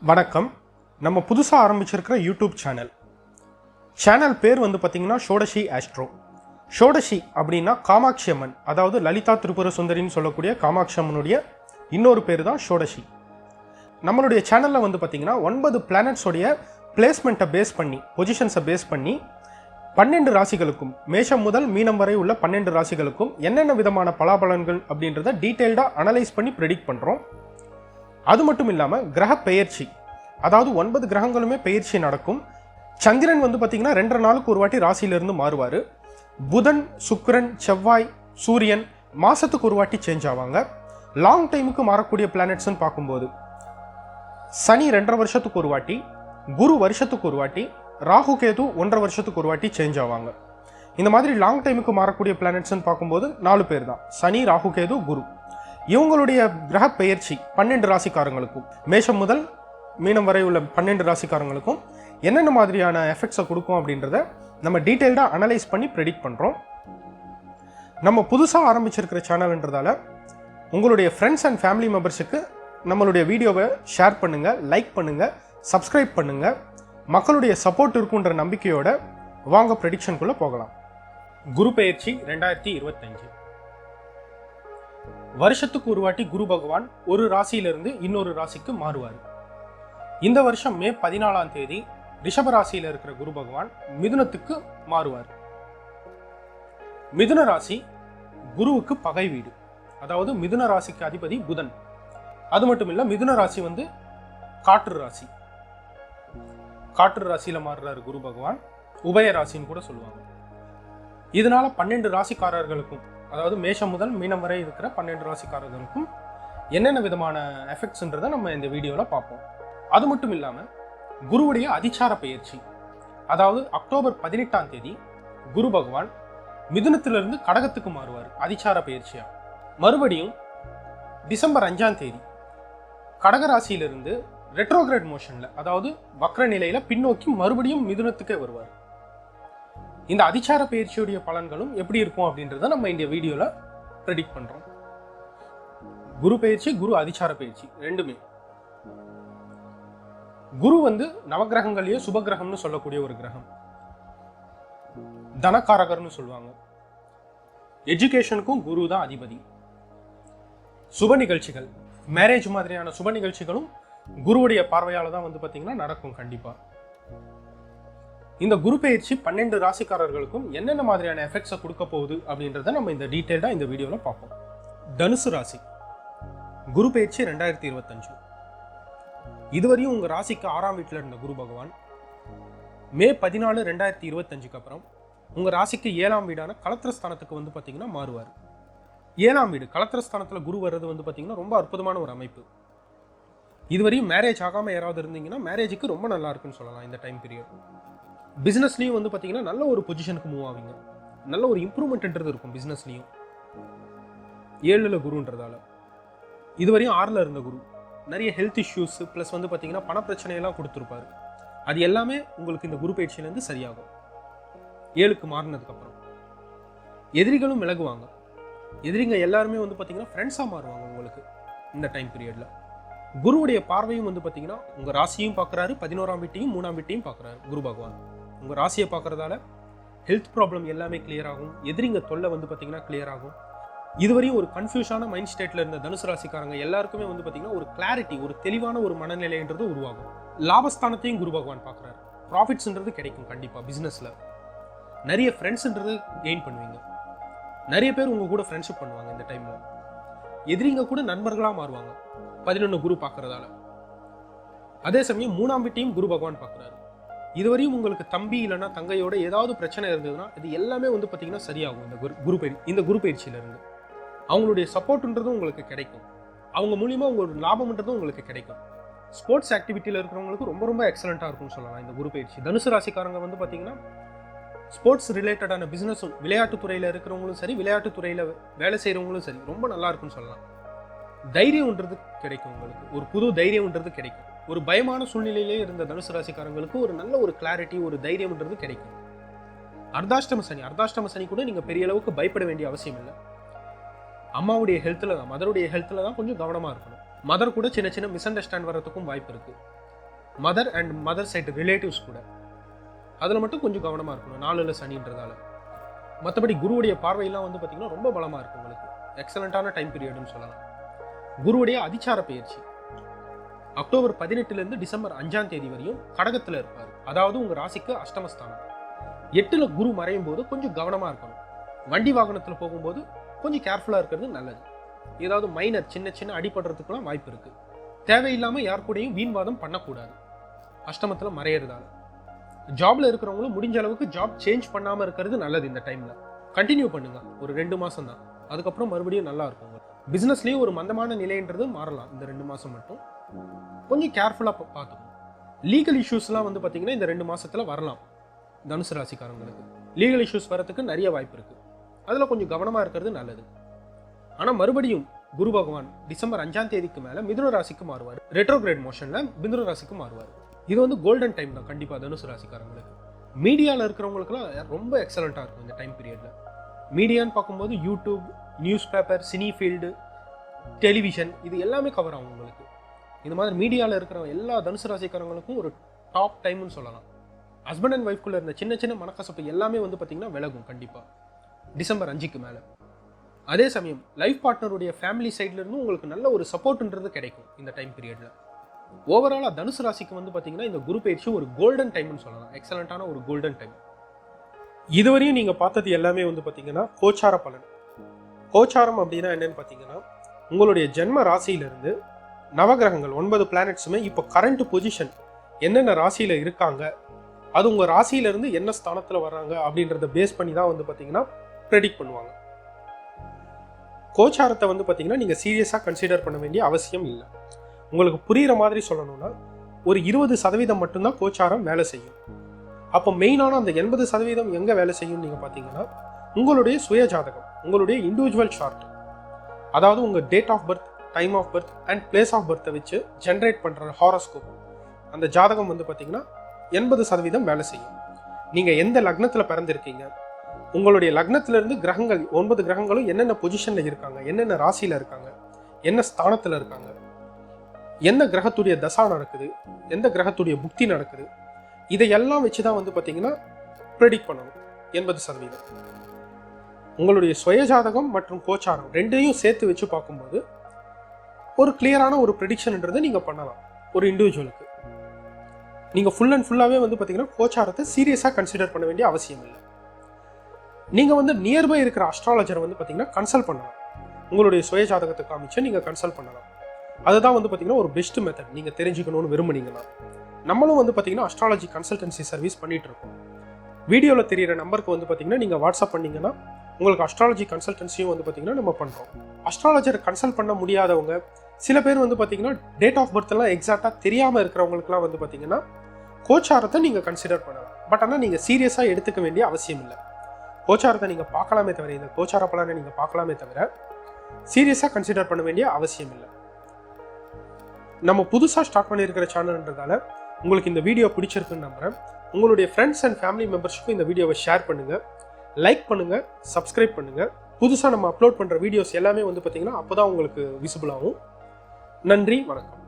வணக்கம். நம்ம புதுசாக ஆரம்பிச்சிருக்கிற யூடியூப் சேனல் பேர் வந்து பார்த்தீங்கன்னா ஷோடசி ஆஸ்ட்ரோ. ஷோடசி அப்படின்னா காமாட்சி அம்மன், அதாவது லலிதா திரிபுர சுந்தரின்னு சொல்லக்கூடிய காமாட்சி அம்மனுடைய இன்னொரு பேர் தான் ஷோடசி. நம்மளுடைய சேனலில் வந்து பார்த்தீங்கன்னா 9 பிளானட்ஸோடைய பிளேஸ்மெண்ட்டை பேஸ் பண்ணி, பொசிஷன்ஸை பேஸ் பண்ணி 12 ராசிகளுக்கும், மேஷம் முதல் மீனம் வரை உள்ள 12 ராசிகளுக்கும் என்னென்ன விதமான பலாபலன்கள் அப்படின்றத டீட்டெயில்டாக அனலைஸ் பண்ணி ப்ரெடிக்ட் பண்ணுறோம். அது மட்டும் இல்லாமல் கிரக பெயர்ச்சி, அதாவது 9 கிரகங்களுமே பெயர்ச்சி நடக்கும். சந்திரன் வந்து பார்த்தீங்கன்னா 2 நாளுக்கு ஒரு வாட்டி ராசியிலிருந்து மாறுவார். புதன், சுக்கிரன், செவ்வாய், சூரியன் மாதத்துக்கு ஒரு வாட்டி சேஞ்ச் ஆவாங்க. லாங் டைமுக்கு மாறக்கூடிய பிளானட்ஸ்ன்னு பார்க்கும்போது சனி 2.5 வருஷத்துக்கு ஒரு வாட்டி, குரு வருஷத்துக்கு ஒரு வாட்டி, ராகு கேது 1.5 வருஷத்துக்கு ஒரு வாட்டி சேஞ்ச் ஆவாங்க. இந்த மாதிரி லாங் டைமுக்கு மாறக்கூடிய பிளானட்ஸ்ன்னு பார்க்கும்போது 4 பேர் தான்: சனி, ராகு கேது, குரு. இவங்களுடைய கிரக பெயர்ச்சி 12 ராசிக்காரங்களுக்கும், மேஷம் முதல் மீனம் வரை உள்ள 12 ராசிக்காரங்களுக்கும் என்னென்ன மாதிரியான எஃபெக்ட்ஸை கொடுக்கும் அப்படின்றத நம்ம டீட்டெயில்டாக அனலைஸ் பண்ணி ப்ரெடிக்ட் பண்ணுறோம். நம்ம புதுசாக ஆரம்பிச்சிருக்கிற சேனல்ன்றதால உங்களுடைய ஃப்ரெண்ட்ஸ் அண்ட் ஃபேமிலி மெம்பர்ஸுக்கு நம்மளுடைய வீடியோவை ஷேர் பண்ணுங்கள், லைக் பண்ணுங்கள், சப்ஸ்கிரைப் பண்ணுங்கள். மக்களுடைய சப்போர்ட் இருக்குன்ற நம்பிக்கையோட வாங்க ப்ரெடிக்ஷனுக்குள்ளே போகலாம். குரு பெயர்ச்சி 2025. வருஷத்துக்கு ஒரு வாட்டி குரு பகவான் ஒரு ராசியிலிருந்து இன்னொரு ராசிக்கு மாறுவார். இந்த வருஷம் மே 14ஆம் தேதி ரிஷப ராசியில் இருக்கிற குரு பகவான் மிதுனத்துக்கு மாறுவார். மிதுன ராசி குருவுக்கு பகை வீடு, அதாவது மிதுன ராசிக்கு அதிபதி புதன். அது மட்டும் இல்ல, மிதுன ராசி வந்து காற்று ராசி. காற்று ராசியில மாறுறாரு குரு பகவான், உபய ராசின்னு கூட சொல்லுவாங்க. இதனால 12 ராசிக்காரர்களுக்கும், அதாவது மேஷம் முதல் மீனம் வரை இருக்கிற 12 ராசிக்காரர்களுக்கும் என்னென்ன விதமான எஃபெக்ட்ஸ்ன்றதை நம்ம இந்த வீடியோவில் பார்ப்போம். அது மட்டும் இல்லாமல் குருவுடைய அதிச்சார பெயர்ச்சி, அதாவது அக்டோபர் 18ஆம் தேதி குரு பகவான் மிதுனத்திலிருந்து கடகத்துக்கு மாறுவார் அதிச்சார பெயர்ச்சியா. மறுபடியும் டிசம்பர் 5ஆம் தேதி கடகராசியிலிருந்து ரெட்ரோகிரேட் மோஷன்ல, அதாவது வக்ர நிலையில பின்னோக்கி மறுபடியும் மிதுனத்துக்கே வருவார். இந்த அதிச்சார பயிற்சியுடைய பலன்களும் எப்படி இருக்கும் அப்படின்றத நம்ம இந்த வீடியோல ப்ரெடிக்ட் பண்றோம். குரு பயிற்சி, குரு அதிச்சார பயிற்சி ரெண்டுமே. குரு வந்து நவகிரகங்களையே சுபகிரகம்னு சொல்லக்கூடிய ஒரு கிரகம், தனக்காரகர்னு சொல்லுவாங்க. எஜுகேஷனுக்கும் குரு தான் அதிபதி. சுப நிகழ்ச்சிகள், மேரேஜ் மாதிரியான சுப நிகழ்ச்சிகளும் குருவுடைய பார்வையால தான் வந்து பாத்தீங்கன்னா நடக்கும் கண்டிப்பா. இந்த குரு பெயர்ச்சி 12 ராசிக்காரர்களுக்கும் என்னென்ன மாதிரியான எஃபெக்ட்ஸை கொடுக்க போகுது அப்படின்றத நம்ம இந்த டீட்டெயில்டா இந்த வீடியோல பார்ப்போம். தனுசு ராசி குரு பெயர்ச்சி 2025. இதுவரையும் உங்க ராசிக்கு 6ஆம் வீட்டில் இருந்த குரு பகவான் மே 14, 2025க்கு அப்புறம் உங்க ராசிக்கு 7ஆம் வீடான கலத்திரஸ்தானத்துக்கு வந்து பாத்தீங்கன்னா மாறுவார். 7ஆம் வீடு கலத்திரஸ்தானத்துல குரு வர்றது வந்து பாத்தீங்கன்னா ரொம்ப அற்புதமான ஒரு அமைப்பு. இதுவரையும் மேரேஜ் ஆகாம யாராவது இருந்தீங்கன்னா மேரேஜுக்கு ரொம்ப நல்லா இருக்குன்னு சொல்லலாம் இந்த டைம் பீரியட். பிசினஸ்லயும் வந்து பாத்தீங்கன்னா நல்ல ஒரு பொசிஷனுக்கு மூவ் ஆவீங்க, நல்ல ஒரு இம்ப்ரூவ்மெண்ட்ன்றது இருக்கும் பிசினஸ்லயும். 7ல குருன்றதால இதுவரையும் 6ல இருந்த குரு நிறைய ஹெல்த் இஷ்யூஸ் பிளஸ் வந்து பாத்தீங்கன்னா பண பிரச்சனையெல்லாம் கொடுத்துருப்பாரு. அது எல்லாமே உங்களுக்கு இந்த குரு பயிற்சியிலேருந்து சரியாகும் 7க்கு மாறினதுக்கு அப்புறம். எதிரிகளும் விலகுவாங்க. எதிரிங்க எல்லாருமே வந்து பாத்தீங்கன்னா ஃப்ரெண்ட்ஸா மாறுவாங்க உங்களுக்கு இந்த டைம் பீரியட்ல. குருவுடைய பார்வையும் வந்து பாத்தீங்கன்னா உங்க ராசியும் பார்க்கறாரு, 11ஆம் வீட்டையும் 3ஆம் வீட்டையும் பார்க்கறாரு குரு பகவான். உங்க ராசியை பார்க்கறதால ஹெல்த் ப்ராப்ளம் எல்லாமே கிளியர் ஆகும், எதிரிங்க தொல்லை வந்து பாத்தீங்கன்னா கிளியர் ஆகும். இதுவரையும் ஒரு கன்ஃபியூஷனான மைண்ட் ஸ்டேட்ல இருந்த தனுசு ராசிக்காரங்க எல்லாருக்குமே வந்து பாத்தீங்கன்னா ஒரு கிளாரிட்டி, ஒரு தெளிவான ஒரு மனநிலைன்றது உருவாகும். லாபஸ்தானத்தையும் குரு பகவான் பார்க்கறாரு. ப்ராஃபிட்ஸ்ன்றது கிடைக்கும் கண்டிப்பா பிசினஸ்ல. நிறைய ஃப்ரெண்ட்ஸ்ன்றது கெயின் பண்ணுவீங்க. நிறைய பேர் உங்க கூட ஃப்ரெண்ட்ஷிப் பண்ணுவாங்க இந்த டைம்ல. எதிரிங்க கூட நண்பர்களா மாறுவாங்க 11 குரு பார்க்கறதால. அதே சமயம் 3ஆம் வீட்டையும் குரு பகவான் பார்க்கறாரு. இதுவரையும் உங்களுக்கு தம்பி இல்லைன்னா தங்கையோட ஏதாவது பிரச்சனை இருந்ததுன்னா இது எல்லாமே வந்து பார்த்தீங்கன்னா சரியாகும் இந்த குரு பயிற்சியில இருந்து. அவங்களுடைய சப்போர்ட்ன்றதும் உங்களுக்கு கிடைக்கும். அவங்க மூலியமா உங்களோட லாபம்ன்றதும் உங்களுக்கு கிடைக்கும். ஸ்போர்ட்ஸ் ஆக்டிவிட்டியில இருக்கிறவங்களுக்கு ரொம்ப ரொம்ப எக்ஸலண்டா இருக்கும்னு சொல்லலாம் இந்த குரு பயிற்சி. தனுசு ராசிக்காரங்க வந்து பார்த்தீங்கன்னா ஸ்போர்ட்ஸ் ரிலேட்டடான பிசினஸும், விளையாட்டு துறையில இருக்கிறவங்களும் சரி, விளையாட்டு துறையில வேலை செய்யறவங்களும் சரி ரொம்ப நல்லா இருக்கும்னு சொல்லலாம். தைரியம்ன்றது கிடைக்கும் உங்களுக்கு, ஒரு புது தைரியம்ன்றது கிடைக்கும். ஒரு பயமான சூழ்நிலையிலே இருந்த தனுசு ராசிக்காரங்களுக்கு ஒரு நல்ல ஒரு கிளாரிட்டி, ஒரு தைரியம்ன்றது கிடைக்கும். அர்த்தாஷ்டம சனி கூட நீங்க பெரிய அளவுக்கு பயப்பட வேண்டிய அவசியம் இல்லை. அம்மாவுடைய ஹெல்த்ல தான், மதருடைய ஹெல்த்ல தான் கொஞ்சம் கவனமா இருக்கணும். மதர் கூட சின்ன சின்ன மிஸ் அண்டர்ஸ்டாண்ட் வர்றதுக்கும் வாய்ப்பு இருக்கு. Mother and mother side relatives கூட. அதில் மட்டும் கொஞ்சம் கவனமாக இருக்கணும் 4ல் சனின்றதால. மற்றபடி குருவுடைய பார்வையெல்லாம் வந்து பார்த்தீங்கன்னா ரொம்ப பலமாக இருக்கும் உங்களுக்கு. எக்ஸலண்ட்டான டைம் பீரியட்னு சொல்லலாம். குருவுடைய அதிச்சார பயிற்சி அக்டோபர் 18 டிசம்பர் 5 வரையும் கடகத்தில் இருப்பார். அதாவது உங்கள் ராசிக்கு அஷ்டமஸ்தானம். 8ல் குரு மறையும் போது கொஞ்சம் கவனமாக இருக்கணும். வண்டி வாகனத்தில் போகும்போது கொஞ்சம் கேர்ஃபுல்லாக இருக்கிறது நல்லது. ஏதாவது மைனர் சின்ன சின்ன அடிபடுறதுக்குலாம் வாய்ப்பு இருக்குது. தேவையில்லாமல் யார் கூடயும் வீண்வாதம் பண்ணக்கூடாது அஷ்டமத்தில் மறையிறதால. ஜாப்ல இருக்கிறவங்களும் முடிஞ்ச அளவுக்கு ஜாப் சேஞ்ச் பண்ணாமல் இருக்கிறது நல்லது. இந்த டைம்ல கண்டினியூ பண்ணுங்க. ஒரு 2 மாசம் தான், அதுக்கப்புறம் மறுபடியும் நல்லா இருக்கும். பிசினஸ்லயும் ஒரு மந்தமான நிலைன்றது மாறலாம். இந்த 2 மாசம் மட்டும் கொஞ்சம் கேர்ஃபுல்லா பார்த்துக்கணும். லீகல் இஷ்யூஸ்லாம் வந்து பார்த்தீங்கன்னா இந்த 2 மாசத்துல வரலாம். தனுசு ராசிக்காரங்களுக்கு லீகல் இஷ்யூஸ் வரதுக்கு நிறைய வாய்ப்பு இருக்கு. அதில் கொஞ்சம் கவனமாக இருக்கிறது நல்லது. ஆனால் மறுபடியும் குரு பகவான் டிசம்பர் 5 மேலே மிதுன ராசிக்கு மாறுவார். ரெட்ரோகிரேட் மோஷனில் மிதுன ராசிக்கு மாறுவார். இது வந்து கோல்டன் டைம் தான் கண்டிப்பாக தனுசு ராசிக்காரங்களுக்கு. மீடியாவில் இருக்கிறவங்களுக்குலாம் ரொம்ப எக்ஸலண்ட்டாக இருக்கும் இந்த டைம் பீரியடில். மீடியான்னு பார்க்கும்போது YouTube, newspaper, cine field, television, இது எல்லாமே கவர் ஆகும் உங்களுக்கு. இந்த மாதிரி மீடியாவில் இருக்கிற எல்லா தனுசு ராசிக்காரங்களுக்கும் ஒரு டாப் டைம்னு சொல்லலாம். ஹஸ்பண்ட் அண்ட் ஒய்ஃப்குள்ளே இருந்த சின்ன சின்ன மனக்கசப்பு எல்லாமே வந்து பார்த்தீங்கன்னா விலகும் கண்டிப்பாக டிசம்பர் 5 மேலே. அதே சமயம் லைஃப் பார்ட்னருடைய ஃபேமிலி சைட்லேருந்து உங்களுக்கு நல்ல ஒரு சப்போர்ட்ன்றது கிடைக்கும் இந்த டைம் பீரியடில். ஓவராலாக தனுசு ராசிக்கு வந்து பார்த்தீங்கன்னா இந்த குரு பயிற்சி ஒரு கோல்டன் டைம்னு சொல்லலாம். எக்ஸலண்ட்டான ஒரு கோல்டன் டைம். இதுவரையும் நீங்கள் பார்த்தது எல்லாமே வந்து பார்த்தீங்கன்னா கோச்சார பலன். கோச்சாரம் அப்படின்னா என்னன்னு பார்த்தீங்கன்னா உங்களுடைய ஜென்ம ராசியிலிருந்து நவகிரகங்கள் 9 பிளானட்ஸுமே இப்போ கரண்ட் பொசிஷன் என்னென்ன ராசியில் இருக்காங்க, அது உங்கள் ராசியிலேருந்து என்ன ஸ்தானத்தில் வர்றாங்க அப்படின்றத பேஸ் பண்ணி தான் வந்து பார்த்தீங்கன்னா ப்ரெடிக்ட் பண்ணுவாங்க. கோச்சாரத்தை வந்து பார்த்தீங்கன்னா நீங்கள் சீரியஸாக கன்சிடர் பண்ண வேண்டிய அவசியம் இல்லை. உங்களுக்கு புரிகிற மாதிரி சொல்லணும்னா ஒரு 20% மட்டும்தான் கோச்சாரம் வேலை செய்யும். அப்போ மெயினான அந்த 80% எங்கே வேலை செய்யும் நீங்கள் பார்த்தீங்கன்னா உங்களுடைய சுய ஜாதகம், உங்களுடைய இண்டிவிஜுவல் சார்ட். அதாவது உங்கள் date of birth, time of birth and place of பர்த்தை வச்சு ஜென்ரேட் பண்ணுற ஹாரோஸ்கோப், அந்த ஜாதகம் வந்து பார்த்தீங்கன்னா 80% வேலை செய்யும். நீங்கள் எந்த லக்னத்தில் பிறந்திருக்கீங்க, உங்களுடைய லக்னத்திலிருந்து கிரகங்கள் 9 கிரகங்களும் என்னென்ன பொசிஷனில் இருக்காங்க, என்னென்ன ராசியில் இருக்காங்க, என்ன ஸ்தானத்தில் இருக்காங்க, எந்த கிரகத்துடைய தசா நடக்குது, எந்த கிரகத்துடைய புக்தி நடக்குது, இதையெல்லாம் வச்சு தான் வந்து பார்த்தீங்கன்னா ப்ரெடிக்ட் பண்ணணும் 80%. உங்களுடைய சுயஜாதகம் மற்றும் கோச்சாரம் ரெண்டையும் சேர்த்து வச்சு பார்க்கும்போது ஒரு கிளியரான ஒரு ப்ரெடிக்ஷன்ன்றதை நீங்கள் பண்ணலாம். ஒரு இண்டிவிஜுவலுக்கு நீங்கள் ஃபுல் அண்ட் ஃபுல்லாகவே வந்து பார்த்தீங்கன்னா கோச்சாரத்தை சீரியஸாக கன்சிடர் பண்ண வேண்டிய அவசியம் இல்லை. நீங்கள் வந்து நியர்பை இருக்கிற அஸ்ட்ராலஜரை வந்து பார்த்தீங்கன்னா கன்சல்ட் பண்ணலாம். உங்களுடைய சுயஜாதகத்தை காமிச்சு நீங்கள் கன்சல்ட் பண்ணலாம். அதுதான் வந்து பார்த்தீங்கன்னா ஒரு பெஸ்ட் மெத்தட். நீங்கள் தெரிஞ்சுக்கணும்னு விரும்புனீங்கன்னா நம்மளும் வந்து பார்த்தீங்கன்னா அஸ்ட்ராலஜி கன்சல்டன்சி சர்வீஸ் பண்ணிட்டு இருக்கோம். வீடியோவில் தெரியிற நம்பருக்கு வந்து பார்த்தீங்கன்னா நீங்கள் வாட்ஸ்அப் பண்ணிங்கன்னா உங்களுக்கு அஸ்ட்ராலஜி கன்சல்டன்சியும் வந்து பார்த்தீங்கன்னா நம்ம பண்ணுறோம். அஸ்ட்ராலஜரை கன்சல்ட் பண்ண முடியாதவங்க சில பேர் வந்து பார்த்தீங்கன்னா டேட் ஆஃப் பர்த் எல்லாம் எக்ஸாக்டாக தெரியாமல் இருக்கிறவங்களுக்குலாம் வந்து பார்த்தீங்கன்னா கோச்சாரத்தை நீங்கள் கன்சிடர் பண்ணலாம். பட் ஆனால் நீங்கள் சீரியஸாக எடுத்துக்க வேண்டிய அவசியம் இல்லை. கோச்சாரத்தை நீங்கள் பார்க்கலாமே தவிர, இந்த கோச்சார பலனை நீங்கள் பார்க்கலாமே தவிர சீரியஸாக கன்சிடர் பண்ண வேண்டிய அவசியம் இல்லை. நம்ம புதுசாக ஸ்டார்ட் பண்ணியிருக்கிற சேனல்ன்றதால உங்களுக்கு இந்த வீடியோ பிடிச்சிருக்குன்னு நம்புகிறேன். உங்களுடைய ஃப்ரெண்ட்ஸ் அண்ட் ஃபேமிலி மெம்பர்ஸ்க்கும் இந்த வீடியோவை ஷேர் பண்ணுங்கள், லைக் பண்ணுங்கள், சப்ஸ்கிரைப் பண்ணுங்கள். புதுசாக நம்ம அப்லோட் பண்ணுற வீடியோஸ் எல்லாமே வந்து பார்த்தீங்கன்னா அப்போ தான் உங்களுக்கு விசிபிள் ஆகும். நன்றி, வணக்கம்.